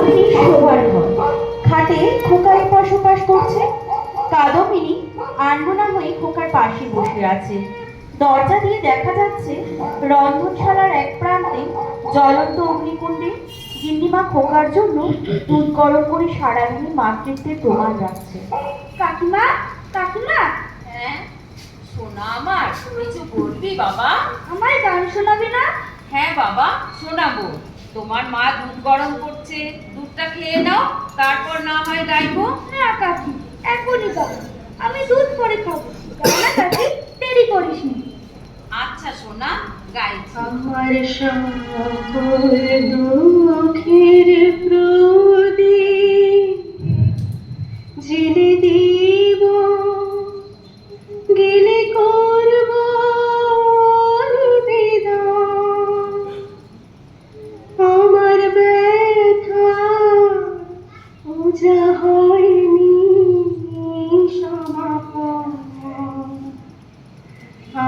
কাদম্বিনী শোবার ঘর। খাটে খোকা এপাশ ওপাশ করছে। কাদম্বিনী আনমনা হয়ে খোকার পাশে বসে আছে। দরজা দিয়ে দেখা যাচ্ছে রন্ধনশালার এক প্রান্তে জ্বলন্ত অগ্নিকুণ্ডে গিন্নিমা খোকার জন্য দুধ গরম করে সারাদিনে মাতৃত্বের প্রমাণ রাখছে। কাকিমা, কাকিমা, হ্যাঁ সোনা আমার, কিছু বলবি বাবা? আমায় গান শোনাবে না? হ্যাঁ বাবা শোনাবো। তোমার মা দুধ গরম করছে, দুধটা খেয়ে নাও, তারপর না হয় গাইবো। না কাকি, এখনই গাও। আমি দুধ পরে খাবো। গাও না কাকি, দেরি করিস নি। আচ্ছা সোনা, গাইছি। আমার সকল দুঃখের প্রদীপ জেলে দিব, গেলে করব নিবেদন। আমার ব্যথা পূজা হয়নি সমাপন।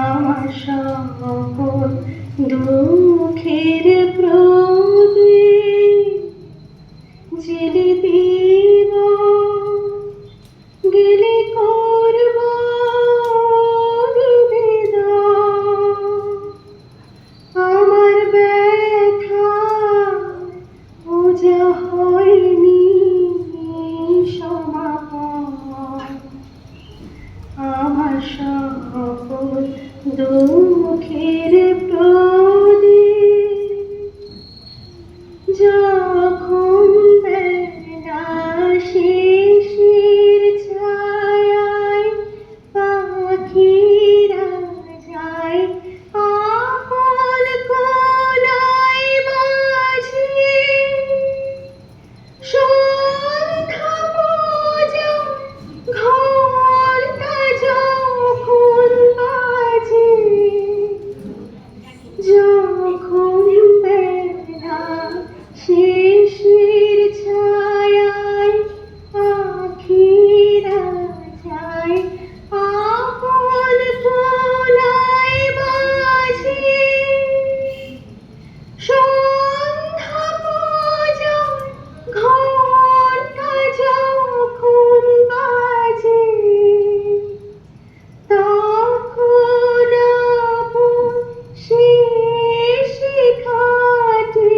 আমার সকল দুঃখের প্রদীপ জেলে দিব, গেলে করব নিবেদন। আমার ব্যথা পূজা হয়নি সমাপন। আমার সকল দুঃখের প্রদীপ যখন বেলা শিশির ছায়ায় পাখিরা যায় আপন কোলায় মাঝি। সন্ধ্যা পূজা ঘণ্টা যখন বাজে, যখন বেলা শিশির ছায়ায় পাখিরা যায় আপন কোলায় মাঝি। সন্ধ্যা পূজা ঘণ্টা যখন বাজে, তখন আপন শেষে খাটে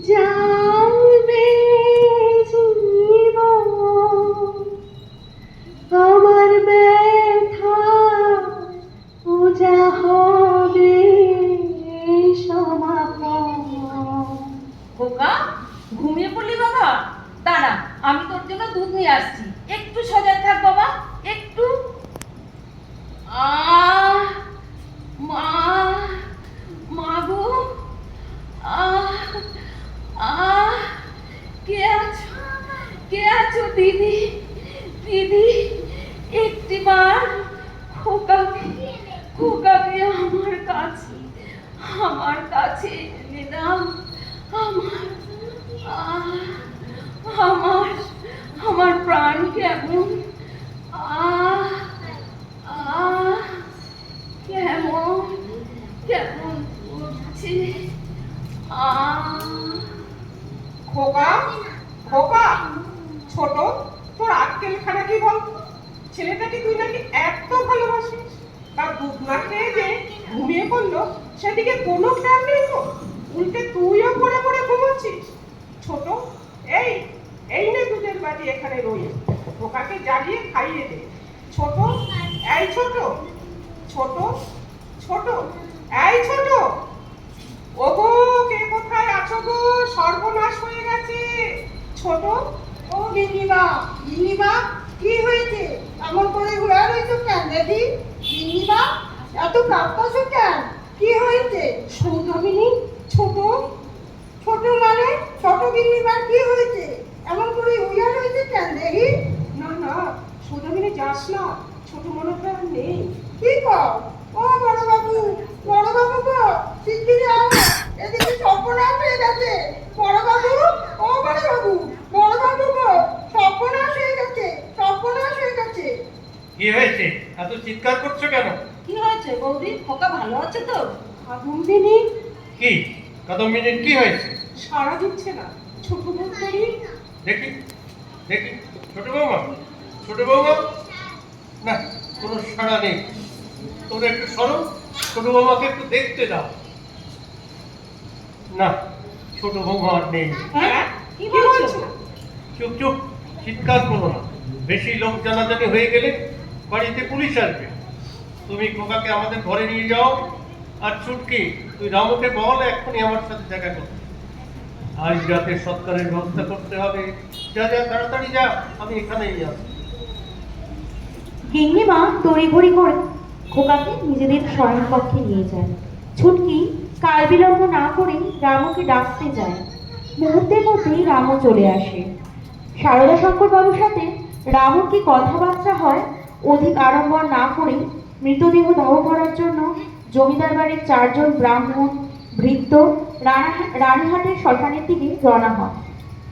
জানবে জীবন। আমার ব্যথা পূজা হবে সমাপন। খোকা, ঘুমিয়ে পড়লি বাবা? দাঁড়া, আমি তোর জন্য দুধ নিয়ে আসছি, একটু সজাগ থাক বাবা, একটু। মা, মা গো, কে আছো? কে আছো দিদি? দিদি, একটিবার খোকাকে আমার কাছে এনে দাও। আমার আমার আমার প্রাণ কেমন কেমন কেমন করছে। খোকা, খোকা, ছোট, তোর আক্কেল খানা কি বল? ছেলেটাকে তুই নাকি এত ভালোবাসিস, তার দুধ না খেয়ে যে ঘুমিয়ে পড়লো সেদিকে কোনো খেয়াল নেই তো। উল্টে তুইও পড়ে পড়ে ঘুমোচ্ছিস। ছোট, এই এই নে দুধের বাটি, এখানে রইল, খোকাকে জ্বালিয়ে খাইয়ে দে। ছোট, এই ছোট, ছোট, ছোট, এই ছোট, ওগো কে কোথায় আছো গো? সর্বনাশ হয়ে গেছে। ছোট, ও গিন্নিমা, গিন্নিমা, কি হয়েছে? এমন করে ঘুরে রয়েছো কেন দিদি? গিন্নিমা, এত কাঁপতাছো কেন? কি হয়েছে? সৌদামিনী, ছোট, ছোট মানে? ছোট গিন্নিমার কি হয়েছে? এমন করে ঘুরে রয়েছে কেন দেখি? না না সৌদামিনী যাস না, ছোট মনে হয় আর নেই। কি কর? ও বড় বাবু গো, শিগগিরই আও, এদিকে সর্বনাশ হয়ে গেছে। বড় বাবু, ও বড় বাবু গো, সর্বনাশ হয়ে গেছে, সর্বনাশ হয়ে গেছে। কি হয়েছে? এত চিৎকার করছো কেন? কি হয়েছে বৌদি? খোকা ভালো আছে তো? কাদম্বিনী কি কাদম্বিনীর কি হয়েছে? সাড়া দিচ্ছে না। ছোট বৌমারি। দেখি দেখি, ছোট বৌমা, ছোট বৌমা, না কোনো সাড়া নেই। তোমরা একটু সরো, ছোট বৌমাকে একটু দেখতে দাও। না, ছোট বৌমা আর নেই। হ্যাঁ, কি বলছো? চুপ চুপ, চিৎকার করো না। বেশি লোক জানাজানি হয়ে গেলে বাড়িতে পুলিশ আসবে। তুমি খোকাকে আমাদের ঘরে নিয়ে যাও। আর ছুটকি, তুই রামুকে বল এক্ষুনি আমার সাথে দেখা করতে। আজ রাতে সৎকারের ব্যবস্থা করতে হবে। যা যা, তাড়াতাড়ি যা, আমি এখানেই আছি। গিন্নিমা তড়িঘড়ি করে খোকাকে নিজেদের শয়নকক্ষে নিয়ে যায়। ছুটকি কাল বিলম্ব না করে রামুকে ডাকতে যায়। মুহূর্তের মধ্যেই রামু চলে আসে। সারদা শঙ্কর বাবুর সাথে রামুর কি কথাবার্তা হয় অধিক আড়ম্বর না করে মৃতদেহ দাহ করার জন্য জমিদার বাড়ির 4 জন ব্রাহ্মণ ভৃত্য রানীহাটের শ্মশানের দিকে রওনা হয়।